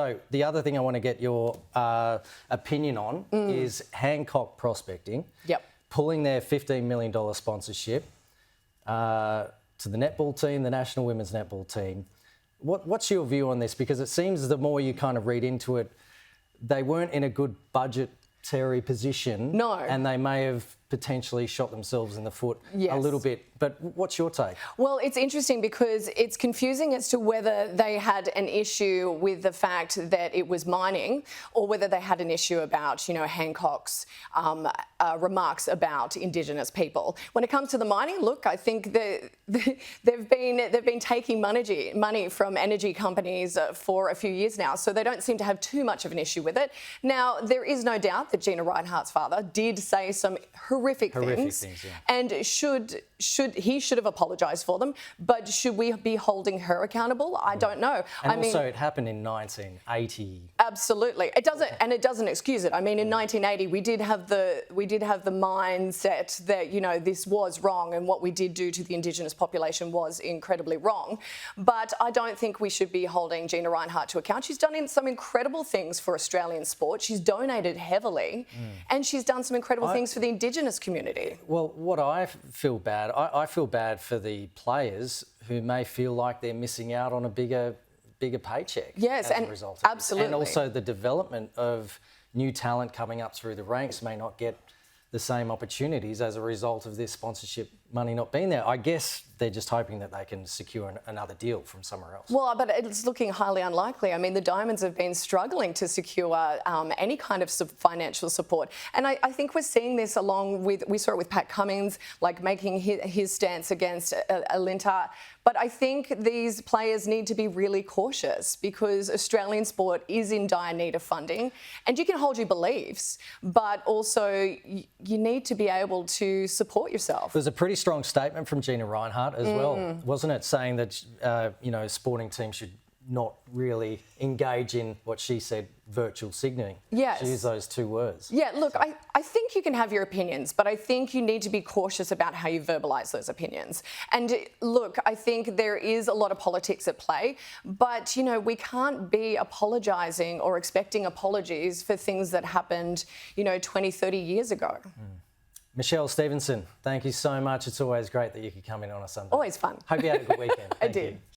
So the other thing I want to get your opinion on is Hancock Prospecting. Yep. Pulling their $15 million sponsorship to the netball team, the national women's netball team. What's your view on this? Because it seems the more you kind of read into it, they weren't in a good budgetary position. No. And they may have potentially shot themselves in the foot a little bit. But what's your take? Well, it's interesting because it's confusing as to whether they had an issue with the fact that it was mining or whether they had an issue about, Hancock's remarks about Indigenous people. When it comes to the mining, look, I think that they've been taking money from energy companies for a few years now, so they don't seem to have too much of an issue with it. Now, there is no doubt that Gina Rinehart's father did say some horrific things yeah. and he should have apologised for them, but should we be holding her accountable? I don't know. And also, it happened in 1980. Absolutely, it doesn't excuse it. I mean, in 1980, we did have the mindset that this was wrong, and what we did do to the Indigenous population was incredibly wrong. But I don't think we should be holding Gina Rinehart to account. She's done some incredible things for Australian sport. She's donated heavily, and she's done some incredible things for the Indigenous community. Well, what I feel bad, I feel bad for the players who may feel like they're missing out on a bigger paycheck. Yes, as a result of absolutely. This. And also the development of new talent coming up through the ranks may not get the same opportunities as a result of this sponsorship money not being there. I guess they're just hoping that they can secure another deal from somewhere else. Well, but it's looking highly unlikely. I mean, the Diamonds have been struggling to secure any kind of financial support. And I think we're seeing this we saw it with Pat Cummins, like making his stance against Alinta. But I think these players need to be really cautious because Australian sport is in dire need of funding. And you can hold your beliefs, but also you need to be able to support yourself. There's a pretty strong statement from Gina Rinehart as well, wasn't it? Saying that, sporting teams should not really engage in what she said, virtual signalling. Yes. She used those two words. Yeah, look, I think you can have your opinions, but I think you need to be cautious about how you verbalise those opinions. And look, I think there is a lot of politics at play, but, we can't be apologising or expecting apologies for things that happened, 20, 30 years ago. Michelle Stephenson, thank you so much. It's always great that you could come in on a Sunday. Always fun. Hope you had a good weekend. I did.